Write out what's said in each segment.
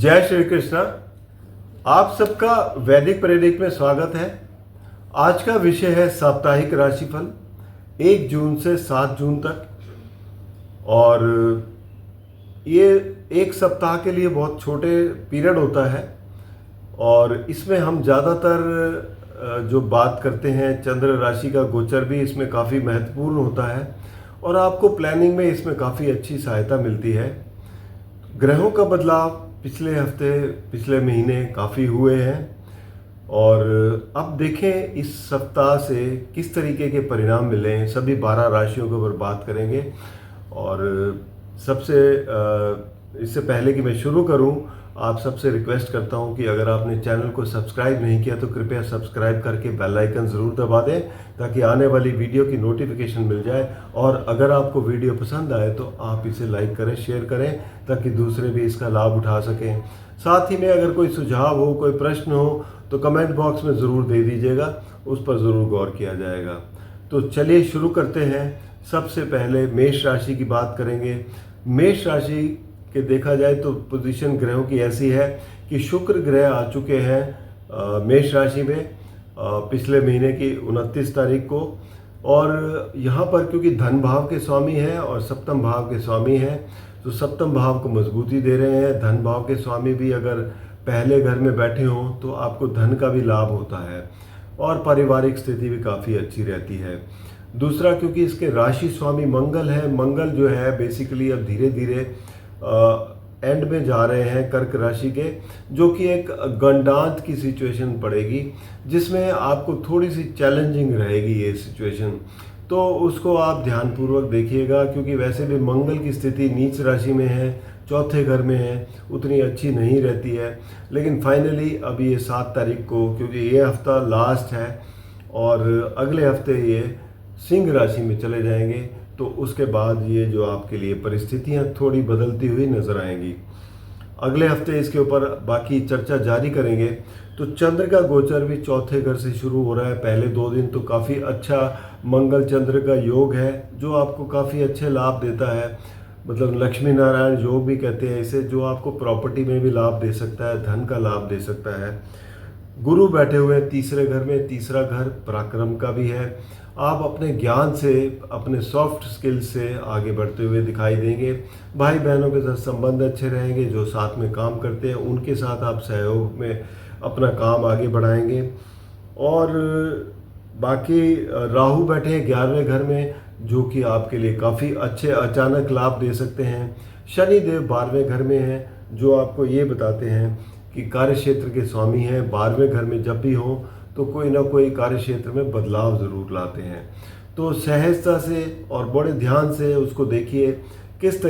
जय श्री कृष्ण। आप सबका वैदिक प्रेडिक्ट में स्वागत है। आज का विषय है साप्ताहिक राशिफल 1 जून से 7 जून तक। और ये एक सप्ताह के लिए बहुत छोटे पीरियड होता है और इसमें हम ज़्यादातर जो बात करते हैं चंद्र राशि का गोचर भी इसमें काफ़ी महत्वपूर्ण होता है और आपको प्लानिंग में इसमें काफ़ी अच्छी सहायता मिलती है। ग्रहों का बदलाव पिछले हफ्ते पिछले महीने काफ़ी हुए हैं और अब देखें इस सप्ताह से किस तरीके के परिणाम मिले हैं। सभी 12 राशियों के ऊपर बात करेंगे। और सबसे इससे पहले कि मैं शुरू करूं, आप सबसे रिक्वेस्ट करता हूं कि अगर आपने चैनल को सब्सक्राइब नहीं किया तो कृपया सब्सक्राइब करके बेल आइकन ज़रूर दबा दें ताकि आने वाली वीडियो की नोटिफिकेशन मिल जाए। और अगर आपको वीडियो पसंद आए तो आप इसे लाइक करें, शेयर करें ताकि दूसरे भी इसका लाभ उठा सकें। साथ ही में अगर कोई सुझाव हो, कोई प्रश्न हो तो कमेंट बॉक्स में ज़रूर दे दीजिएगा, उस पर ज़रूर गौर किया जाएगा। तो चलिए शुरू करते हैं। सबसे पहले मेष राशि की बात करेंगे। मेष राशि के देखा जाए तो पोजीशन ग्रहों की ऐसी है कि शुक्र ग्रह आ चुके हैं मेष राशि में पिछले महीने की 29 तारीख को। और यहाँ पर क्योंकि धन भाव के स्वामी हैं और सप्तम भाव के स्वामी हैं तो सप्तम भाव को मजबूती दे रहे हैं। धन भाव के स्वामी भी अगर पहले घर में बैठे हों तो आपको धन का भी लाभ होता है और पारिवारिक स्थिति भी काफ़ी अच्छी रहती है। दूसरा, क्योंकि इसके राशि स्वामी मंगल है, मंगल जो है बेसिकली अब धीरे धीरे एंड में जा रहे हैं कर्क राशि के, जो कि एक गंडांत की सिचुएशन पड़ेगी जिसमें आपको थोड़ी सी चैलेंजिंग रहेगी ये सिचुएशन। तो उसको आप ध्यानपूर्वक देखिएगा क्योंकि वैसे भी मंगल की स्थिति नीच राशि में है, चौथे घर में है, उतनी अच्छी नहीं रहती है। लेकिन फाइनली अभी ये 7 तारीख को, क्योंकि ये हफ्ता लास्ट है और अगले हफ्ते ये सिंह राशि में चले जाएंगे, तो उसके बाद ये जो आपके लिए परिस्थितियां थोड़ी बदलती हुई नजर आएंगी। अगले हफ्ते इसके ऊपर बाकी चर्चा जारी करेंगे। तो चंद्र का गोचर भी चौथे घर से शुरू हो रहा है। पहले 2 दिन तो काफ़ी अच्छा मंगल चंद्र का योग है जो आपको काफ़ी अच्छे लाभ देता है, मतलब लक्ष्मी नारायण योग भी कहते हैं इसे, जो आपको प्रॉपर्टी में भी लाभ दे सकता है, धन का लाभ दे सकता है। गुरु बैठे हुए हैं तीसरे घर में, तीसरा घर पराक्रम का भी है। आप अपने ज्ञान से, अपने सॉफ्ट स्किल्स से आगे बढ़ते हुए दिखाई देंगे। भाई बहनों के साथ संबंध अच्छे रहेंगे, जो साथ में काम करते हैं उनके साथ आप सहयोग में अपना काम आगे बढ़ाएंगे। और बाकी राहु बैठे हैं 11वें घर में, जो कि आपके लिए काफ़ी अच्छे अचानक लाभ दे सकते हैं। शनि देव 12वें घर में हैं, जो आपको ये बताते हैं कि कार्य क्षेत्र के स्वामी हैं। 12वें घर में जब भी हो तो कोई ना कोई कार्य क्षेत्र में बदलाव ज़रूर लाते हैं। तो सहजता से और बड़े ध्यान से उसको देखिए किस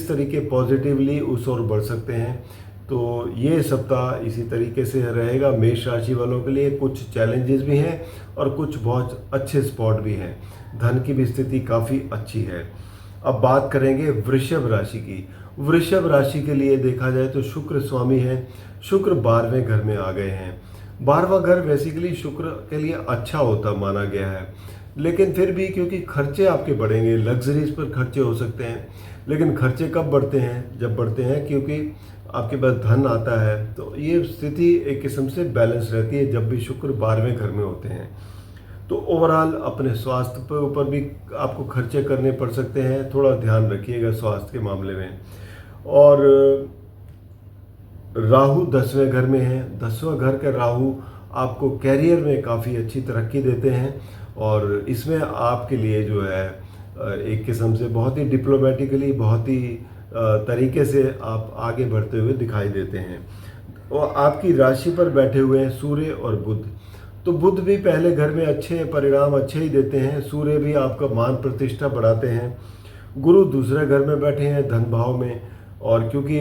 तरीके पॉजिटिवली उस ओर बढ़ सकते हैं। तो ये सप्ताह इसी तरीके से रहेगा मेष राशि वालों के लिए। कुछ चैलेंजेस भी हैं और कुछ बहुत अच्छे स्पॉट भी हैं। धन की भी स्थिति काफ़ी अच्छी है। अब बात करेंगे वृषभ राशि की। वृषभ राशि के लिए देखा जाए तो शुक्र स्वामी है। शुक्र 12वें घर में आ गए हैं। 12वां घर बेसिकली शुक्र के लिए अच्छा होता माना गया है, लेकिन फिर भी क्योंकि खर्चे आपके बढ़ेंगे, लग्जरीज पर खर्चे हो सकते हैं। लेकिन खर्चे कब बढ़ते हैं? जब बढ़ते हैं क्योंकि आपके पास धन आता है। तो ये स्थिति एक किस्म से बैलेंस रहती है जब भी शुक्र 12वें घर में होते हैं। तो ओवरऑल अपने स्वास्थ्य पर ऊपर भी आपको खर्चे करने पड़ सकते हैं, थोड़ा ध्यान रखिएगा स्वास्थ्य के मामले में। और राहु 10वें घर में है। 10वां घर का राहु आपको कैरियर में काफ़ी अच्छी तरक्की देते हैं और इसमें आपके लिए जो है एक किस्म से बहुत ही डिप्लोमेटिकली, बहुत ही तरीके से आप आगे बढ़ते हुए दिखाई देते हैं। और आपकी राशि पर बैठे हुए हैं सूर्य और बुध। तो बुध भी पहले घर में अच्छे परिणाम अच्छे ही देते हैं। सूर्य भी आपका मान प्रतिष्ठा बढ़ाते हैं। गुरु दूसरे घर में बैठे हैं धन भाव में, और क्योंकि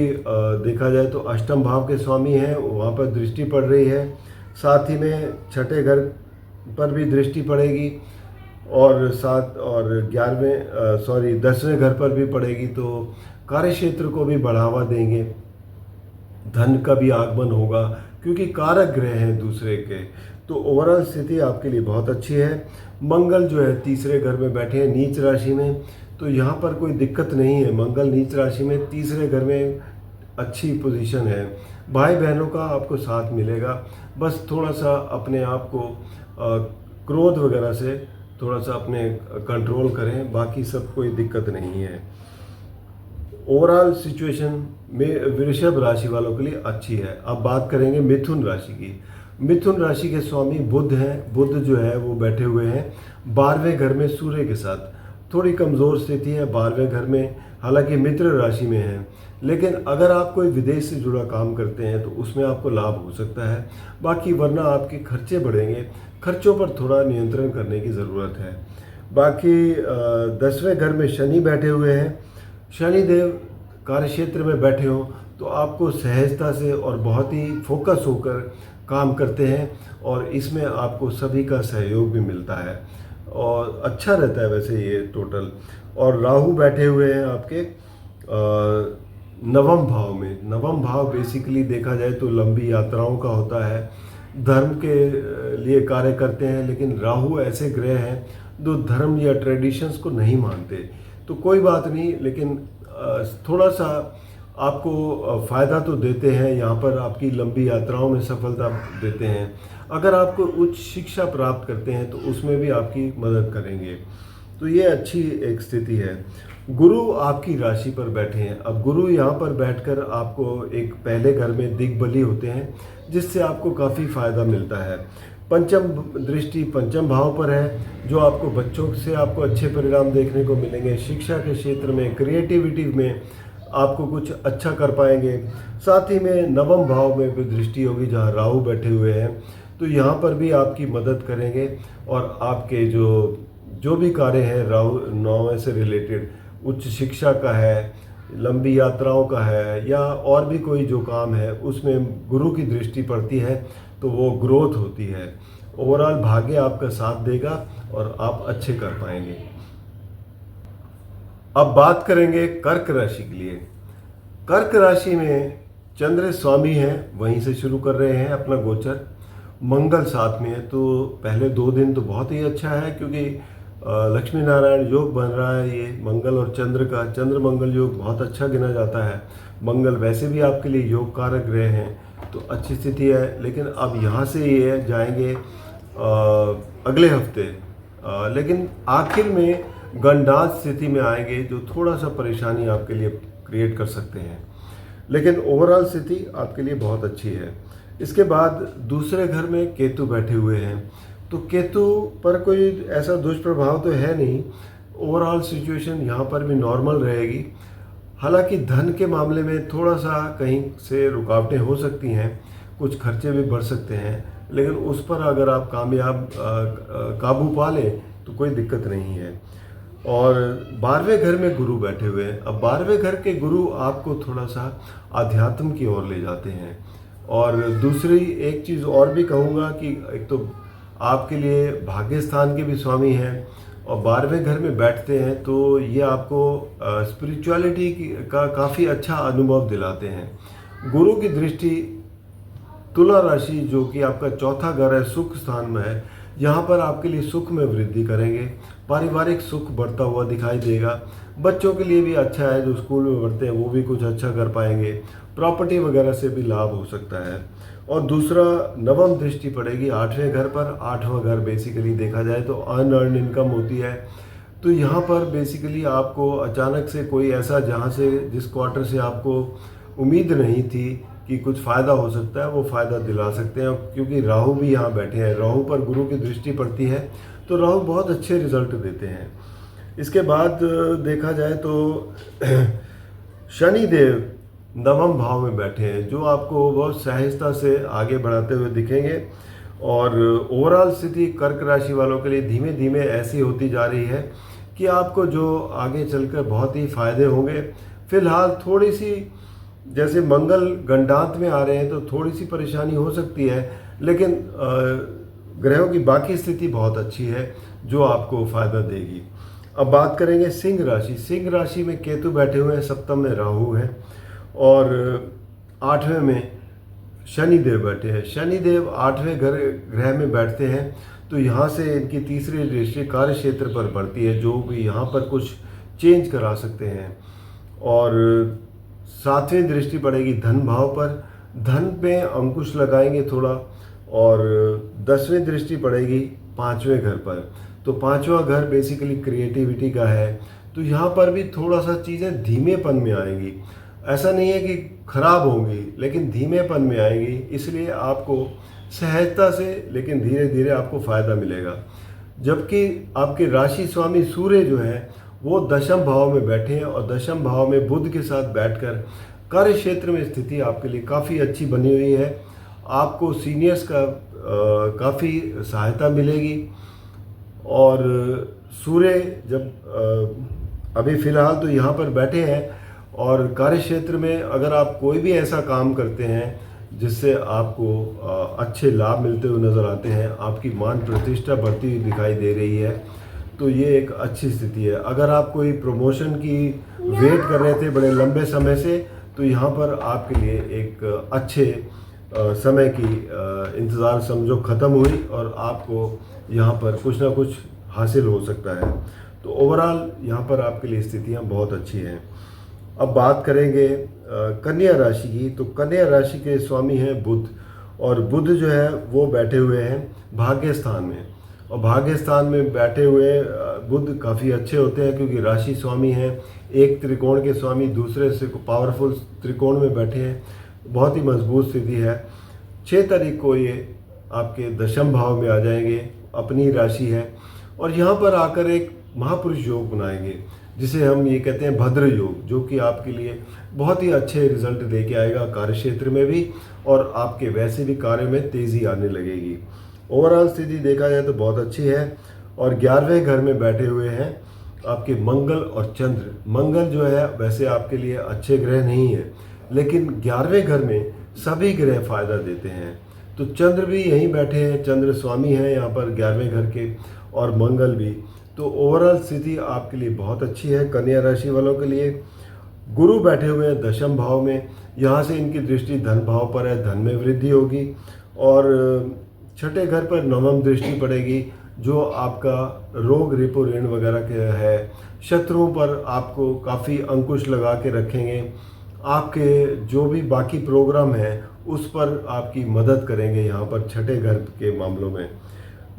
देखा जाए तो अष्टम भाव के स्वामी हैं, वहाँ पर दृष्टि पड़ रही है। साथ ही में छठे घर पर भी दृष्टि पड़ेगी और 10वें घर पर भी पड़ेगी। तो कार्य क्षेत्र को भी बढ़ावा देंगे, धन का भी आगमन होगा क्योंकि कारक ग्रह हैं दूसरे के। तो ओवरऑल स्थिति आपके लिए बहुत अच्छी है। मंगल जो है तीसरे घर में बैठे हैं नीच राशि में, तो यहाँ पर कोई दिक्कत नहीं है। मंगल नीच राशि में तीसरे घर में अच्छी पोजीशन है। भाई बहनों का आपको साथ मिलेगा, बस थोड़ा सा अपने आप को क्रोध वगैरह से थोड़ा सा अपने कंट्रोल करें, बाकी सब कोई दिक्कत नहीं है। ओवरऑल सिचुएशन में वृषभ राशि वालों के लिए अच्छी है। अब बात करेंगे मिथुन राशि की। मिथुन राशि के स्वामी बुध हैं। बुध जो है वो बैठे हुए हैं 12वें घर में सूर्य के साथ। थोड़ी कमज़ोर स्थिति है 12वें घर में, हालांकि मित्र राशि में है, लेकिन अगर आप कोई विदेश से जुड़ा काम करते हैं तो उसमें आपको लाभ हो सकता है। बाकी वरना आपके खर्चे बढ़ेंगे, खर्चों पर थोड़ा नियंत्रण करने की ज़रूरत है। बाकी 10वें घर में शनि बैठे हुए हैं। शनिदेव कार्यक्षेत्र में बैठे हो तो आपको सहजता से और बहुत ही फोकस होकर काम करते हैं, और इसमें आपको सभी का सहयोग भी मिलता है और अच्छा रहता है वैसे ये टोटल। और राहु बैठे हुए हैं आपके नवम भाव में। नवम भाव बेसिकली देखा जाए तो लंबी यात्राओं का होता है, धर्म के लिए कार्य करते हैं, लेकिन राहु ऐसे ग्रह हैं जो धर्म या ट्रेडिशंस को नहीं मानते। तो कोई बात नहीं, लेकिन थोड़ा सा आपको फ़ायदा तो देते हैं, यहाँ पर आपकी लंबी यात्राओं में सफलता देते हैं। अगर आपको उच्च शिक्षा प्राप्त करते हैं तो उसमें भी आपकी मदद करेंगे। तो ये अच्छी एक स्थिति है। गुरु आपकी राशि पर बैठे हैं। अब गुरु यहाँ पर बैठकर आपको एक पहले घर में दिग्बली होते हैं, जिससे आपको काफ़ी फ़ायदा मिलता है। पंचम दृष्टि पंचम भाव पर है, जो आपको बच्चों से आपको अच्छे परिणाम देखने को मिलेंगे। शिक्षा के क्षेत्र में, क्रिएटिविटी में आपको कुछ अच्छा कर पाएंगे। साथ ही में नवम भाव में भी दृष्टि होगी जहाँ राहु बैठे हुए हैं, तो यहाँ पर भी आपकी मदद करेंगे और आपके जो भी कार्य हैं राहु नौवें से रिलेटेड, उच्च शिक्षा का है, लंबी यात्राओं का है, या और भी कोई जो काम है उसमें गुरु की दृष्टि पड़ती है तो वो ग्रोथ होती है। ओवरऑल भाग्य आपका साथ देगा और आप अच्छे कर पाएंगे। अब बात करेंगे कर्क राशि के लिए। कर्क राशि में चंद्र स्वामी हैं, वहीं से शुरू कर रहे हैं अपना गोचर। मंगल साथ में है, तो पहले 2 दिन तो बहुत ही अच्छा है, क्योंकि लक्ष्मी नारायण योग बन रहा है। ये मंगल और चंद्र का चंद्र मंगल योग बहुत अच्छा गिना जाता है। मंगल वैसे भी आपके लिए योग कारक ग्रह हैं, तो अच्छी स्थिति है। लेकिन अब यहाँ से ये जाएंगे अगले हफ्ते, लेकिन आखिर में गंडात स्थिति में आएंगे, जो थोड़ा सा परेशानी आपके लिए क्रिएट कर सकते हैं। लेकिन ओवरऑल स्थिति आपके लिए बहुत अच्छी है। इसके बाद दूसरे घर में केतु बैठे हुए हैं, तो केतु पर कोई ऐसा दुष्प्रभाव तो है नहीं। ओवरऑल सिचुएशन यहाँ पर भी नॉर्मल रहेगी। हालांकि धन के मामले में थोड़ा सा कहीं से रुकावटें हो सकती हैं, कुछ खर्चे भी बढ़ सकते हैं, लेकिन उस पर अगर आप कामयाब काबू पा लें तो कोई दिक्कत नहीं है। और 12वें घर में गुरु बैठे हुए हैं। अब 12वें घर के गुरु आपको थोड़ा सा अध्यात्म की ओर ले जाते हैं। और दूसरी एक चीज़ और भी कहूँगा कि एक तो आपके लिए भाग्य स्थान के भी स्वामी हैं और 12वें घर में बैठते हैं, तो ये आपको स्पिरिचुअलिटी का काफ़ी अच्छा अनुभव दिलाते हैं। गुरु की दृष्टि तुला राशि, जो कि आपका चौथा घर है, सुख स्थान में है, यहाँ पर आपके लिए सुख में वृद्धि करेंगे। पारिवारिक सुख बढ़ता हुआ दिखाई देगा। बच्चों के लिए भी अच्छा है, जो स्कूल में पढ़ते हैं वो भी कुछ अच्छा कर पाएंगे। प्रॉपर्टी वगैरह से भी लाभ हो सकता है। और दूसरा, नवम दृष्टि पड़ेगी 8वें घर पर। 8वां घर बेसिकली देखा जाए तो अनअर्न इनकम होती है, तो यहाँ पर बेसिकली आपको अचानक से कोई ऐसा, जहाँ से जिस क्वार्टर से आपको उम्मीद नहीं थी कि कुछ फ़ायदा हो सकता है, वो फ़ायदा दिला सकते हैं। क्योंकि राहु भी यहाँ बैठे हैं, राहु पर गुरु की दृष्टि पड़ती है, तो राहु बहुत अच्छे रिजल्ट देते हैं। इसके बाद देखा जाए तो शनि देव नवम भाव में बैठे हैं, जो आपको बहुत सहजता से आगे बढ़ाते हुए दिखेंगे। और ओवरऑल स्थिति कर्क राशि वालों के लिए धीमे धीमे ऐसी होती जा रही है कि आपको जो आगे चलकर बहुत ही फायदे होंगे। फिलहाल थोड़ी सी, जैसे मंगल गंडांत में आ रहे हैं, तो थोड़ी सी परेशानी हो सकती है, लेकिन ग्रहों की बाकी स्थिति बहुत अच्छी है, जो आपको फ़ायदा देगी। अब बात करेंगे सिंह राशि। सिंह राशि में केतु बैठे हुए हैं, सप्तम में राहु है और 8वें में शनि देव बैठे हैं। शनि देव 8वें ग्रह में बैठते हैं, तो यहाँ से इनकी तीसरी दृष्टि कार्य क्षेत्र पर पड़ती है, जो भी यहाँ पर कुछ चेंज करा सकते हैं। और सातवीं दृष्टि पड़ेगी धन भाव पर, धन पे अंकुश लगाएंगे थोड़ा। और 10वीं दृष्टि पड़ेगी 5वें घर पर। तो 5वां घर बेसिकली क्रिएटिविटी का है, तो यहाँ पर भी थोड़ा सा चीज़ें धीमेपन में आएंगी। ऐसा नहीं है कि खराब होंगी, लेकिन धीमेपन में आएंगी। इसलिए आपको सहजता से लेकिन धीरे धीरे आपको फायदा मिलेगा। जबकि आपके राशि स्वामी सूर्य जो है वो दशम भाव में बैठे हैं, और दशम भाव में बुध के साथ बैठकर कार्य क्षेत्र में स्थिति आपके लिए काफ़ी अच्छी बनी हुई है। आपको सीनियर्स का काफ़ी सहायता मिलेगी। और सूर्य जब अभी फ़िलहाल तो यहाँ पर बैठे हैं, और कार्य क्षेत्र में अगर आप कोई भी ऐसा काम करते हैं जिससे आपको अच्छे लाभ मिलते हुए नज़र आते हैं, आपकी मान प्रतिष्ठा बढ़ती हुई दिखाई दे रही है, तो ये एक अच्छी स्थिति है। अगर आप कोई प्रमोशन की वेट कर रहे थे बड़े लंबे समय से, तो यहाँ पर आपके लिए एक अच्छे समय की इंतज़ार समझो ख़त्म हुई, और आपको यहाँ पर कुछ ना कुछ हासिल हो सकता है। तो ओवरऑल यहाँ पर आपके लिए स्थितियाँ बहुत अच्छी हैं। अब बात करेंगे कन्या राशि की। तो कन्या राशि के स्वामी हैं बुध, और बुध जो है वो बैठे हुए हैं भाग्य स्थान में। और भाग्य स्थान में बैठे हुए बुध काफ़ी अच्छे होते हैं, क्योंकि राशि स्वामी हैं, एक त्रिकोण के स्वामी दूसरे से पावरफुल त्रिकोण में बैठे हैं। बहुत ही मजबूत स्थिति है। 6 तारीख को ये आपके दशम भाव में आ जाएंगे, अपनी राशि है, और यहाँ पर आकर एक महापुरुष योग बनाएंगे, जिसे हम ये कहते हैं भद्र योग, जो कि आपके लिए बहुत ही अच्छे रिजल्ट लेके आएगा कार्य क्षेत्र में भी, और आपके वैसे भी कार्य में तेज़ी आने लगेगी। ओवरऑल स्थिति देखा जाए तो बहुत अच्छी है। और 11वें घर में बैठे हुए हैं आपके मंगल और चंद्र। मंगल जो है वैसे आपके लिए अच्छे ग्रह नहीं है, लेकिन 11वें घर में सभी ग्रह फायदा देते हैं। तो चंद्र भी यहीं बैठे हैं, चंद्र स्वामी हैं यहाँ पर 11वें घर के, और मंगल भी। तो ओवरऑल स्थिति आपके लिए बहुत अच्छी है। कन्या राशि वालों के लिए गुरु बैठे हुए हैं दशम भाव में, यहाँ से इनकी दृष्टि धन भाव पर है, धन में वृद्धि होगी। और 6ठे घर पर नवम दृष्टि पड़ेगी, जो आपका रोग रिपो ऋण वगैरह के है। शत्रुओं पर आपको काफ़ी अंकुश लगा के रखेंगे। आपके जो भी बाकी प्रोग्राम हैं उस पर आपकी मदद करेंगे यहाँ पर 6ठे घर के मामलों में।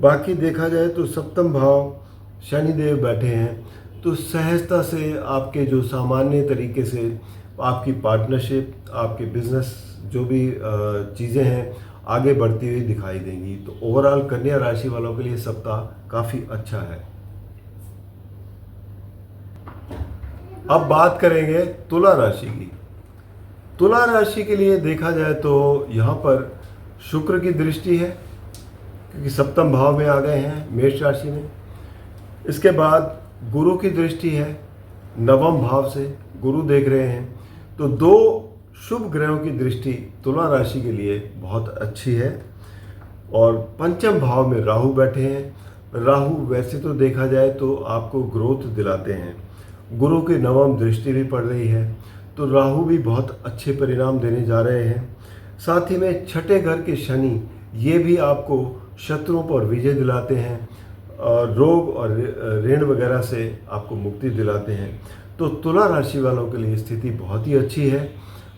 बाकी देखा जाए तो सप्तम भाव शनिदेव बैठे हैं, तो सहजता से आपके जो सामान्य तरीके से आपकी पार्टनरशिप, आपके बिजनेस जो भी चीज़ें हैं आगे बढ़ती हुई दिखाई देंगी। तो ओवरऑल कन्या राशि वालों के लिए सप्ताह काफ़ी अच्छा है। अब बात करेंगे तुला राशि की। तुला राशि के लिए देखा जाए तो यहाँ पर शुक्र की दृष्टि है, क्योंकि सप्तम भाव में आ गए हैं मेष राशि में। इसके बाद गुरु की दृष्टि है, नवम भाव से गुरु देख रहे हैं। तो 2 शुभ ग्रहों की दृष्टि तुला राशि के लिए बहुत अच्छी है। और पंचम भाव में राहु बैठे हैं। राहु वैसे तो देखा जाए तो आपको ग्रोथ दिलाते हैं, गुरु की नवम दृष्टि भी पड़ रही है, तो राहु भी बहुत अच्छे परिणाम देने जा रहे हैं। साथ ही में 6ठे घर के शनि, ये भी आपको शत्रुओं पर विजय दिलाते हैं, और रोग और ऋण वगैरह से आपको मुक्ति दिलाते हैं। तो तुला राशि वालों के लिए स्थिति बहुत ही अच्छी है।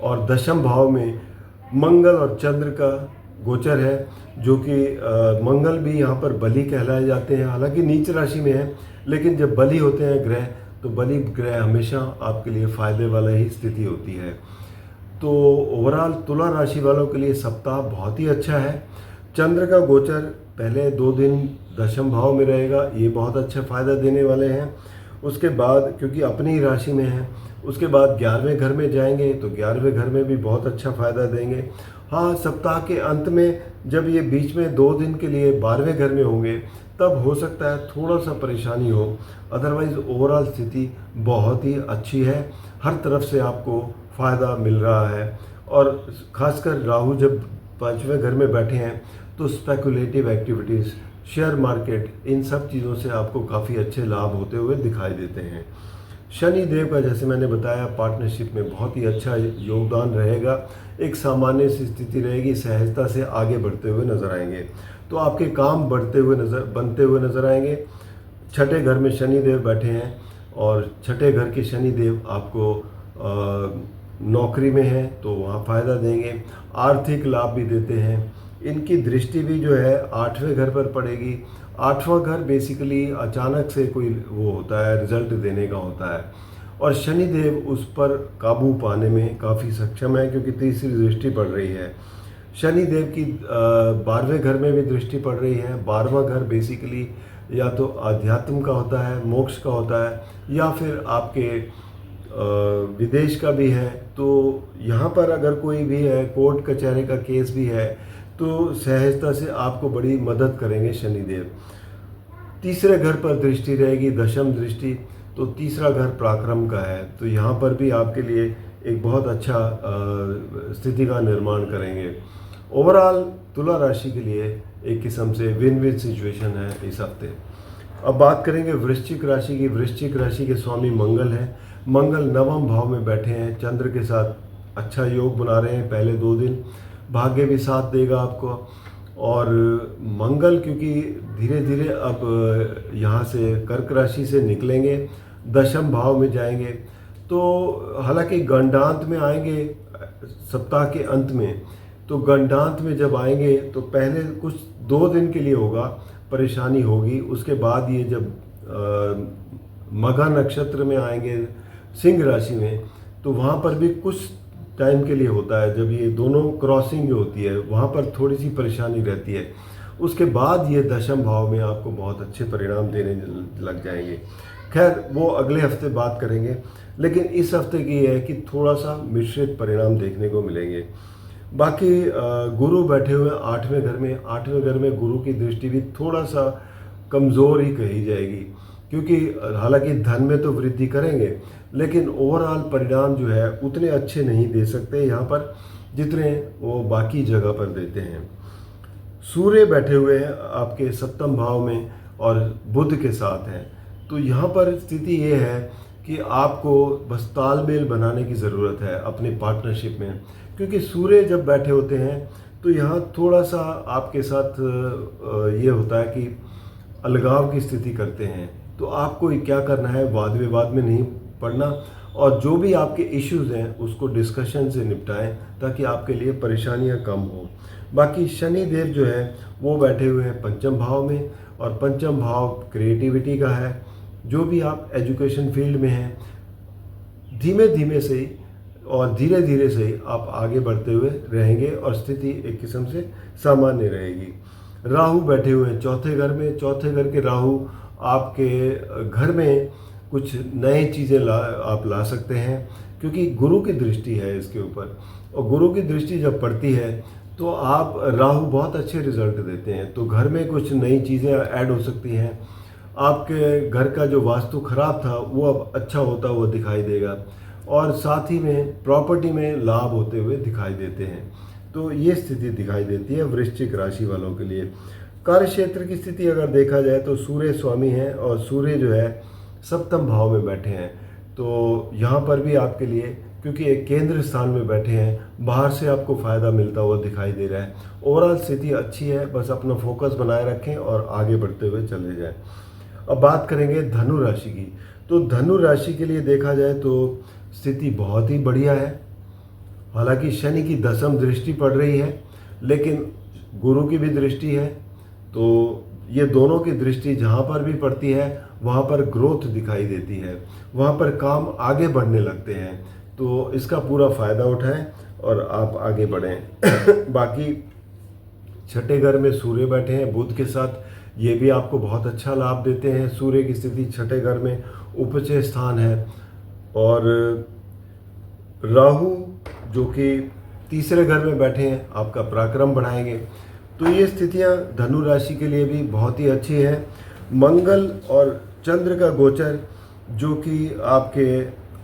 और दशम भाव में मंगल और चंद्र का गोचर है, जो कि मंगल भी यहाँ पर बलि कहलाए जाते हैं। हालांकि नीच राशि में है, लेकिन जब बलि होते हैं ग्रह, तो बलि ग्रह हमेशा आपके लिए फ़ायदे वाला ही स्थिति होती है। तो ओवरऑल तुला राशि वालों के लिए सप्ताह बहुत ही अच्छा है। चंद्र का गोचर पहले 2 दिन दशम भाव में रहेगा, ये बहुत अच्छा फ़ायदा देने वाले हैं। उसके बाद क्योंकि अपनी राशि में है, उसके बाद 11वें घर में जाएंगे, तो 11वें घर में भी बहुत अच्छा फ़ायदा देंगे। हाँ, सप्ताह के अंत में जब ये बीच में 2 दिन के लिए 12वें घर में होंगे, तब हो सकता है थोड़ा सा परेशानी हो। अदरवाइज़ ओवरऑल स्थिति बहुत ही अच्छी है, हर तरफ से आपको फ़ायदा मिल रहा है। और ख़ासकर राहु जब 5वें घर में बैठे हैं, तो स्पेकुलेटिव एक्टिविटीज़, शेयर मार्केट, इन सब चीज़ों से आपको काफ़ी अच्छे लाभ होते हुए दिखाई देते हैं। शनि देव का जैसे मैंने बताया पार्टनरशिप में बहुत ही अच्छा योगदान रहेगा। एक सामान्य सी स्थिति रहेगी, सहजता से आगे बढ़ते हुए नजर आएंगे। तो आपके काम बनते हुए नजर आएंगे। 6ठे घर में शनि देव बैठे हैं, और 6ठे घर के शनि देव आपको नौकरी में हैं तो वहाँ फ़ायदा देंगे, आर्थिक लाभ भी देते हैं। इनकी दृष्टि भी जो है 8वें घर पर पड़ेगी। 8वां घर बेसिकली अचानक से कोई वो होता है, रिजल्ट देने का होता है, और शनिदेव उस पर काबू पाने में काफ़ी सक्षम है क्योंकि तीसरी दृष्टि पड़ रही है। शनिदेव की 12वें घर में भी दृष्टि पड़ रही है। 12वां घर बेसिकली या तो आध्यात्म का होता है, मोक्ष का होता है, या फिर आपके विदेश का भी है। तो यहाँ पर अगर कोई भी है, कोर्ट कचहरी का केस भी है, तो सहजता से आपको बड़ी मदद करेंगे शनिदेव। तीसरे घर पर दृष्टि रहेगी, दशम दृष्टि, तो तीसरा घर पराक्रम का है, तो यहाँ पर भी आपके लिए एक बहुत अच्छा स्थिति का निर्माण करेंगे। ओवरऑल तुला राशि के लिए एक किस्म से विन विन सिचुएशन है इस हफ्ते। अब बात करेंगे वृश्चिक राशि की। वृश्चिक राशि के स्वामी मंगल हैं। मंगल 9वें भाव में बैठे हैं, चंद्र के साथ अच्छा योग बना रहे हैं पहले 2 दिन। भाग्य भी साथ देगा आपको। और मंगल क्योंकि धीरे धीरे अब यहाँ से कर्क राशि से निकलेंगे, दशम भाव में जाएंगे, तो हालांकि गंडांत में आएंगे सप्ताह के अंत में। तो गंडांत में जब आएंगे तो पहले कुछ 2 दिन के लिए होगा, परेशानी होगी। उसके बाद ये जब मघा नक्षत्र में आएंगे सिंह राशि में, तो वहाँ पर भी कुछ टाइम के लिए होता है। जब ये दोनों क्रॉसिंग होती है वहाँ पर थोड़ी सी परेशानी रहती है। उसके बाद ये दशम भाव में आपको बहुत अच्छे परिणाम देने लग जाएंगे। खैर वो अगले हफ्ते बात करेंगे, लेकिन इस हफ्ते की है कि थोड़ा सा मिश्रित परिणाम देखने को मिलेंगे। बाकी गुरु बैठे हुए 8वें घर में। 8वें घर में गुरु की दृष्टि भी थोड़ा सा कमज़ोर ही कही जाएगी, क्योंकि हालांकि धन में तो वृद्धि करेंगे, लेकिन ओवरऑल परिणाम जो है उतने अच्छे नहीं दे सकते यहाँ पर जितने वो बाकी जगह पर देते हैं। सूर्य बैठे हुए हैं आपके 7वें भाव में और बुध के साथ हैं। तो यहाँ पर स्थिति ये है कि आपको बस तालमेल बनाने की ज़रूरत है अपने पार्टनरशिप में, क्योंकि सूर्य जब बैठे होते हैं तो यहाँ थोड़ा सा आपके साथ ये होता है कि अलगाव की स्थिति करते हैं। तो आपको क्या करना है, वाद विवाद में नहीं पड़ना, और जो भी आपके इश्यूज़ हैं उसको डिस्कशन से निपटाएं ताकि आपके लिए परेशानियां कम हो। बाकी शनि देव जो है वो बैठे हुए हैं 5वें भाव में, और 5वां भाव क्रिएटिविटी का है। जो भी आप एजुकेशन फील्ड में हैं, धीमे धीमे से ही और धीरे धीरे से ही आप आगे बढ़ते हुए रहेंगे और स्थिति एक किस्म से सामान्य रहेगी। राहु बैठे हुए हैं 4थे घर में। 4थे घर के राहु आपके घर में कुछ नई चीज़ें आप ला सकते हैं, क्योंकि गुरु की दृष्टि है इसके ऊपर, और गुरु की दृष्टि जब पड़ती है तो आप राहु बहुत अच्छे रिजल्ट देते हैं। तो घर में कुछ नई चीज़ें ऐड हो सकती हैं। आपके घर का जो वास्तु खराब था वो अब अच्छा होता हुआ दिखाई देगा, और साथ ही में प्रॉपर्टी में लाभ होते हुए दिखाई देते हैं। तो ये स्थिति दिखाई देती है वृश्चिक राशि वालों के लिए। कार्य क्षेत्र की स्थिति अगर देखा जाए तो सूर्य स्वामी हैं, और सूर्य जो है 7वें भाव में बैठे हैं। तो यहाँ पर भी आपके लिए, क्योंकि एक केंद्र स्थान में बैठे हैं, बाहर से आपको फ़ायदा मिलता हुआ दिखाई दे रहा है। ओवरऑल स्थिति अच्छी है, बस अपना फोकस बनाए रखें और आगे बढ़ते हुए चले जाएं। अब बात करेंगे धनु राशि की। तो धनु राशि के लिए देखा जाए तो स्थिति बहुत ही बढ़िया है। हालांकि शनि की 10वीं दृष्टि पड़ रही है, लेकिन गुरु की भी दृष्टि है। तो ये दोनों की दृष्टि जहाँ पर भी पड़ती है वहाँ पर ग्रोथ दिखाई देती है, वहाँ पर काम आगे बढ़ने लगते हैं। तो इसका पूरा फ़ायदा उठाएं और आप आगे बढ़ें। बाकी 6ठे घर में सूर्य बैठे हैं बुध के साथ, ये भी आपको बहुत अच्छा लाभ देते हैं। सूर्य की स्थिति 6ठे घर में उपज स्थान है, और राहु जो कि तीसरे घर में बैठे हैं आपका पराक्रम बढ़ाएंगे। तो ये स्थितियां धनु राशि के लिए भी बहुत ही अच्छी हैं। मंगल और चंद्र का गोचर जो कि आपके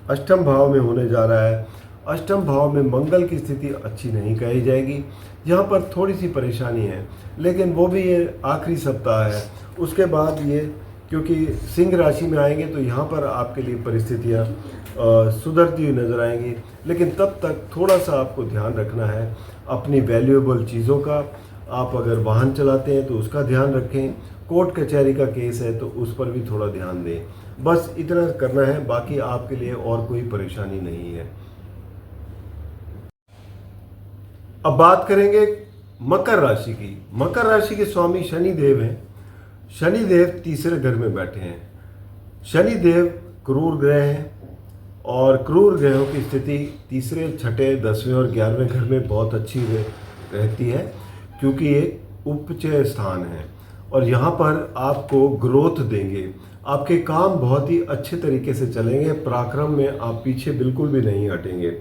8वें भाव में होने जा रहा है। 8वें भाव में मंगल की स्थिति अच्छी नहीं कही जाएगी, यहाँ पर थोड़ी सी परेशानी है, लेकिन वो भी ये आखिरी सप्ताह है। उसके बाद ये क्योंकि सिंह राशि में आएंगे तो यहाँ पर आपके लिए परिस्थितियाँ सुधरती हुई नज़र आएंगी, लेकिन तब तक थोड़ा सा आपको ध्यान रखना है अपनी वैल्यूएबल चीज़ों का। आप अगर वाहन चलाते हैं तो उसका ध्यान रखें, कोर्ट कचहरी का केस है तो उस पर भी थोड़ा ध्यान दें। बस इतना करना है, बाकी आपके लिए और कोई परेशानी नहीं है। अब बात करेंगे मकर राशि की। मकर राशि के स्वामी शनि देव हैं। शनि देव तीसरे घर में बैठे हैं। शनि देव क्रूर ग्रह हैं और क्रूर ग्रहों की स्थिति तीसरे, छठे, 10वें और 11वें घर में बहुत अच्छी रहती है, क्योंकि ये उपचय स्थान है और यहाँ पर आपको ग्रोथ देंगे। आपके काम बहुत ही अच्छे तरीके से चलेंगे, पराक्रम में आप पीछे बिल्कुल भी नहीं हटेंगे।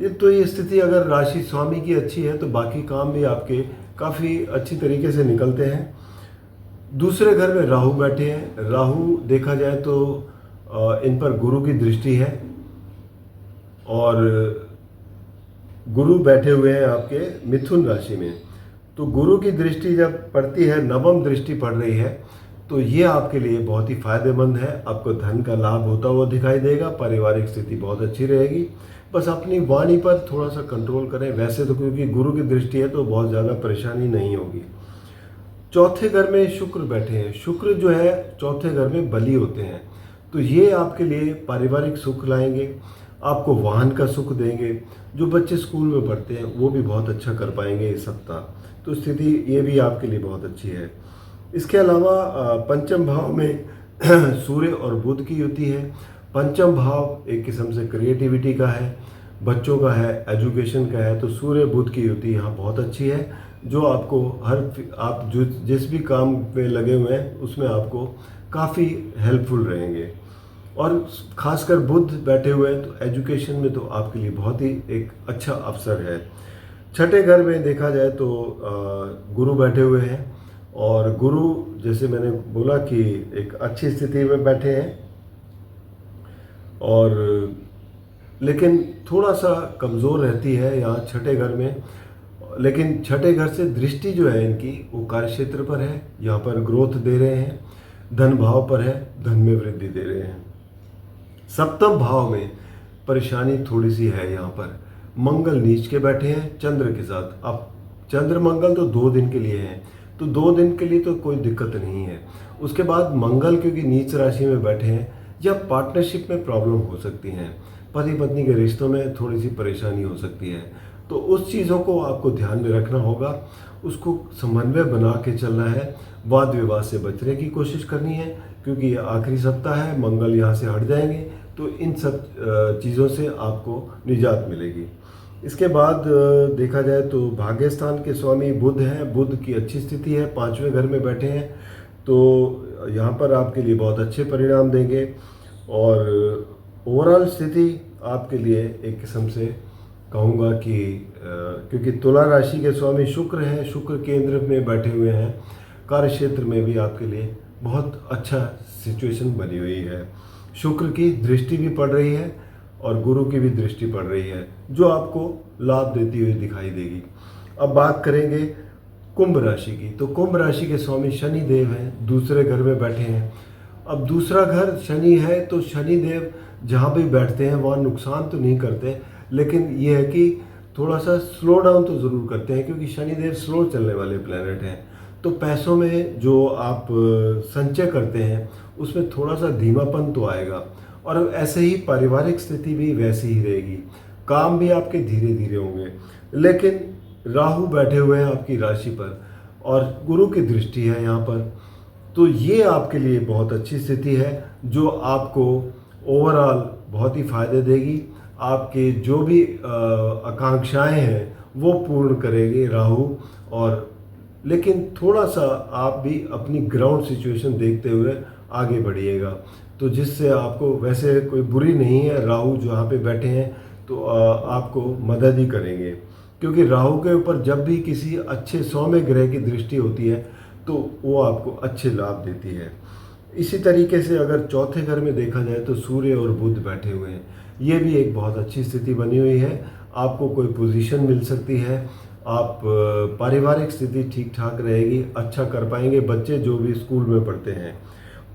ये स्थिति अगर राशि स्वामी की अच्छी है तो बाकी काम भी आपके काफ़ी अच्छी तरीके से निकलते हैं। दूसरे घर में राहु बैठे हैं। राहु देखा जाए तो इन पर गुरु की दृष्टि है और गुरु बैठे हुए हैं आपके मिथुन राशि में। तो गुरु की दृष्टि जब पड़ती है, नवम दृष्टि पड़ रही है, तो ये आपके लिए बहुत ही फायदेमंद है। आपको धन का लाभ होता हुआ दिखाई देगा। पारिवारिक स्थिति बहुत अच्छी रहेगी। बस अपनी वाणी पर थोड़ा सा कंट्रोल करें। वैसे तो क्योंकि गुरु की दृष्टि है तो बहुत ज़्यादा परेशानी नहीं होगी। चौथे घर में शुक्र बैठे हैं। शुक्र जो है चौथे घर में बली होते हैं, तो ये आपके लिए पारिवारिक सुख लाएंगे, आपको वाहन का सुख देंगे। जो बच्चे स्कूल में पढ़ते हैं वो भी बहुत अच्छा कर पाएंगे इस सप्ताह, तो स्थिति ये भी आपके लिए बहुत अच्छी है। इसके अलावा पंचम भाव में सूर्य और बुध की युति है। पंचम भाव एक किस्म से क्रिएटिविटी का है, बच्चों का है, एजुकेशन का है, तो सूर्य बुध की युति यहाँ बहुत अच्छी है, जो आपको आप जिस भी काम पे लगे हुए हैं उसमें आपको काफ़ी हेल्पफुल रहेंगे। और खासकर बुध बैठे हुए हैं तो एजुकेशन में तो आपके लिए बहुत ही एक अच्छा अवसर है। छठे घर में देखा जाए तो गुरु बैठे हुए हैं और गुरु जैसे मैंने बोला कि एक अच्छी स्थिति में बैठे हैं, और लेकिन थोड़ा सा कमज़ोर रहती है यहाँ छठे घर में। लेकिन छठे घर से दृष्टि जो है इनकी वो कार्यक्षेत्र पर है, यहाँ पर ग्रोथ दे रहे हैं, धन भाव पर है, धन में वृद्धि दे रहे हैं। सप्तम भाव में परेशानी थोड़ी सी है। यहाँ पर मंगल नीच के बैठे हैं चंद्र के साथ। अब चंद्र मंगल तो 2 दिन के लिए हैं, तो 2 दिन के लिए तो कोई दिक्कत नहीं है। उसके बाद मंगल क्योंकि नीच राशि में बैठे हैं, या पार्टनरशिप में प्रॉब्लम हो सकती हैं, पति पत्नी के रिश्तों में थोड़ी सी परेशानी हो सकती है, तो उस चीज़ों को आपको ध्यान में रखना होगा। उसको समन्वय बना के चलना है। वाद विवाद से बचने की कोशिश करनी है, क्योंकि ये आखिरी सप्ताह है, मंगल यहाँ से हट जाएंगे तो इन सब चीज़ों से आपको निजात मिलेगी। इसके बाद देखा जाए तो भाग्य स्थान के स्वामी बुध हैं। बुध की अच्छी स्थिति है, 5वें घर में बैठे हैं, तो यहाँ पर आपके लिए बहुत अच्छे परिणाम देंगे। और ओवरऑल स्थिति आपके लिए एक किस्म से कहूँगा कि क्योंकि तुला राशि के स्वामी शुक्र हैं, शुक्र केंद्र में बैठे हुए हैं, कार्य क्षेत्र में भी आपके लिए बहुत अच्छा सिचुएशन बनी हुई है। शुक्र की दृष्टि भी पड़ रही है और गुरु की भी दृष्टि पड़ रही है, जो आपको लाभ देती हुई दिखाई देगी। अब बात करेंगे कुंभ राशि की। तो कुंभ राशि के स्वामी शनि देव हैं, दूसरे घर में बैठे हैं। अब दूसरा घर शनि है, तो शनि देव जहाँ भी बैठते हैं वहाँ नुकसान तो नहीं करते, लेकिन ये है कि थोड़ा सा स्लो डाउन तो ज़रूर करते हैं, क्योंकि शनि देव स्लो चलने वाले प्लैनेट हैं। तो पैसों में जो आप संचय करते हैं उसमें थोड़ा सा धीमापन तो आएगा, और ऐसे ही पारिवारिक स्थिति भी वैसी ही रहेगी। काम भी आपके धीरे धीरे होंगे, लेकिन राहु बैठे हुए हैं आपकी राशि पर और गुरु की दृष्टि है यहाँ पर, तो ये आपके लिए बहुत अच्छी स्थिति है, जो आपको ओवरऑल बहुत ही फायदे देगी। आपके जो भी आकांक्षाएं हैं वो पूर्ण करेंगे राहु। और लेकिन थोड़ा सा आप भी अपनी ग्राउंड सिचुएशन देखते हुए आगे बढ़िएगा, तो जिससे आपको वैसे कोई बुरी नहीं है। राहु जहाँ पे बैठे हैं तो आपको मदद ही करेंगे, क्योंकि राहु के ऊपर जब भी किसी अच्छे 100वें ग्रह की दृष्टि होती है तो वो आपको अच्छे लाभ देती है। इसी तरीके से अगर चौथे घर में देखा जाए तो सूर्य और बुध बैठे हुए हैं, ये भी एक बहुत अच्छी स्थिति बनी हुई है। आपको कोई पोजीशन मिल सकती है, आप पारिवारिक स्थिति ठीक ठाक रहेगी, अच्छा कर पाएंगे बच्चे जो भी स्कूल में पढ़ते हैं।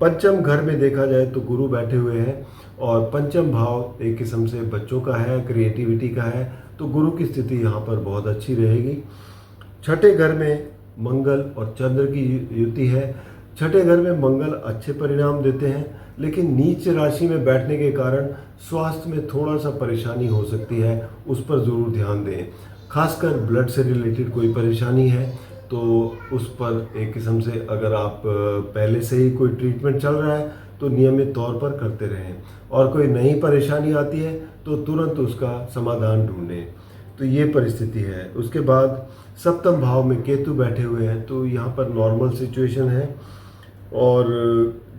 पंचम घर में देखा जाए तो गुरु बैठे हुए हैं, और पंचम भाव एक किस्म से बच्चों का है, क्रिएटिविटी का है, तो गुरु की स्थिति यहाँ पर बहुत अच्छी रहेगी। छठे घर में मंगल और चंद्र की युति है। छठे घर में मंगल अच्छे परिणाम देते हैं, लेकिन नीच राशि में बैठने के कारण स्वास्थ्य में थोड़ा सा परेशानी हो सकती है, उस पर ज़रूर ध्यान दें। खासकर ब्लड से रिलेटेड कोई परेशानी है तो उस पर एक किस्म से अगर आप पहले से ही कोई ट्रीटमेंट चल रहा है तो नियमित तौर पर करते रहें, और कोई नई परेशानी आती है तो तुरंत उसका समाधान ढूंढें। तो ये परिस्थिति है। उसके बाद सप्तम भाव में केतु बैठे हुए हैं, तो यहाँ पर नॉर्मल सिचुएशन है। और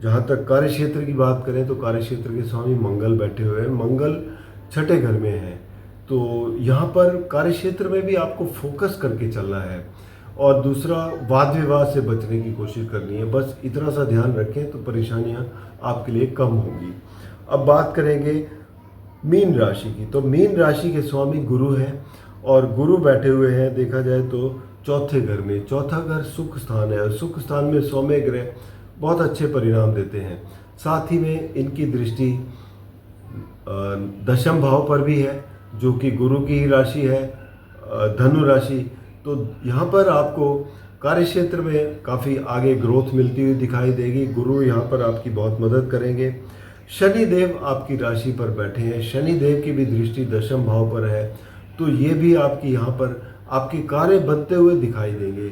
जहाँ तक कार्य क्षेत्र की बात करें तो कार्य क्षेत्र के स्वामी मंगल बैठे हुए हैं। मंगल छठे घर में है, तो यहाँ पर कार्य क्षेत्र में भी आपको फोकस करके चलना है। और दूसरा, वाद विवाद से बचने की कोशिश करनी है। बस इतना सा ध्यान रखें तो परेशानियाँ आपके लिए कम होंगी। अब बात करेंगे मीन राशि की। तो मीन राशि के स्वामी गुरु हैं, और गुरु बैठे हुए हैं देखा जाए तो चौथे घर में। चौथा घर सुख स्थान है, और सुख स्थान में सौम्य ग्रह बहुत अच्छे परिणाम देते हैं। साथ ही में इनकी दृष्टि दशम भाव पर भी है, जो कि गुरु की ही राशि है, धनु राशि। तो यहाँ पर आपको कार्य क्षेत्र में काफ़ी आगे ग्रोथ मिलती हुई दिखाई देगी। गुरु यहाँ पर आपकी बहुत मदद करेंगे। शनि देव आपकी राशि पर बैठे हैं, शनि देव की भी दृष्टि दशम भाव पर है, तो ये भी आपकी यहाँ पर आपके कार्य बनते हुए दिखाई देंगे।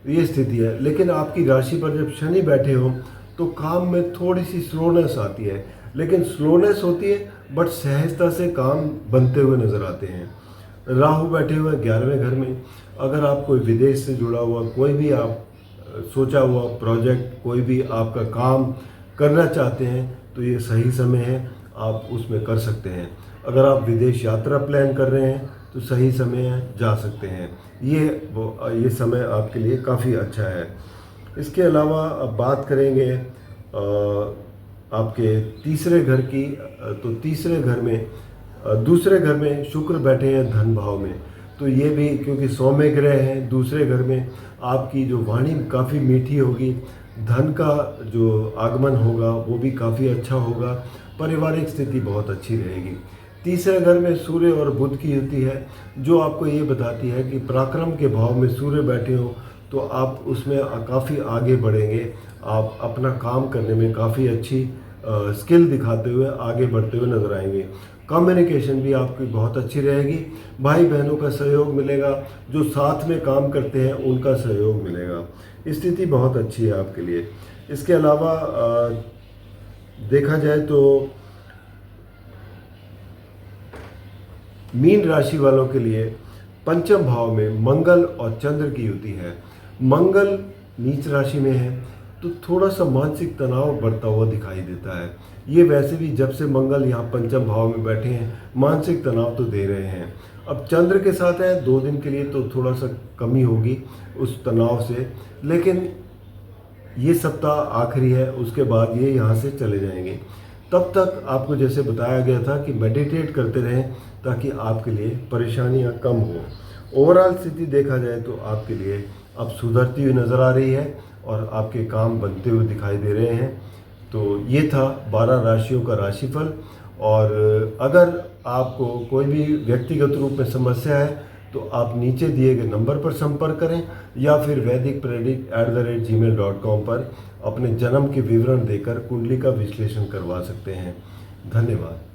ये स्थिति है। लेकिन आपकी राशि पर जब शनि बैठे हों तो काम में थोड़ी सी स्लोनेस आती है, लेकिन स्लोनेस होती है बट सहजता से काम बनते हुए नज़र आते हैं। राहु बैठे हुए 11वें घर में। अगर आप कोई विदेश से जुड़ा हुआ कोई भी आप सोचा हुआ प्रोजेक्ट, कोई भी आपका काम करना चाहते हैं तो ये सही समय है, आप उसमें कर सकते हैं। अगर आप विदेश यात्रा प्लान कर रहे हैं तो सही समय है, जा सकते हैं। ये समय आपके लिए काफ़ी अच्छा है। इसके अलावा अब बात करेंगे आपके तीसरे घर की। तो तीसरे घर में दूसरे घर में शुक्र बैठे हैं धन भाव में, तो ये भी क्योंकि सौम्य ग्रह हैं, दूसरे घर में आपकी जो वाणी काफ़ी मीठी होगी, धन का जो आगमन होगा वो भी काफ़ी अच्छा होगा, पारिवारिक स्थिति बहुत अच्छी रहेगी। तीसरे घर में सूर्य और बुध की युति है, जो आपको ये बताती है कि पराक्रम के भाव में सूर्य बैठे हो तो आप उसमें काफ़ी आगे बढ़ेंगे। आप अपना काम करने में काफ़ी अच्छी स्किल दिखाते हुए आगे बढ़ते हुए नजर आएंगे। कम्युनिकेशन भी आपकी बहुत अच्छी रहेगी। भाई बहनों का सहयोग मिलेगा, जो साथ में काम करते हैं उनका सहयोग मिलेगा। स्थिति बहुत अच्छी है आपके लिए। इसके अलावा देखा जाए तो मीन राशि वालों के लिए पंचम भाव में मंगल और चंद्र की युति है। मंगल नीच राशि में है तो थोड़ा सा मानसिक तनाव बढ़ता हुआ दिखाई देता है। ये वैसे भी जब से मंगल यहाँ पंचम भाव में बैठे हैं मानसिक तनाव तो दे रहे हैं। अब चंद्र के साथ है 2 दिन के लिए तो थोड़ा सा कमी होगी उस तनाव से, लेकिन ये सप्ताह आखिरी है, उसके बाद ये यहाँ से चले जाएंगे। तब तक आपको जैसे बताया गया था कि मेडिटेट करते रहें ताकि आपके लिए परेशानियाँ कम हो। ओवरऑल स्थिति देखा जाए तो आपके लिए अब सुधरती हुई नज़र आ रही है और आपके काम बनते हुए दिखाई दे रहे हैं। तो ये था 12 राशियों का राशिफल। और अगर आपको कोई भी व्यक्तिगत रूप में समस्या है तो आप नीचे दिए गए नंबर पर संपर्क करें या फिर vedicpredict@gmail.com पर अपने जन्म के विवरण देकर कुंडली का विश्लेषण करवा सकते हैं। धन्यवाद।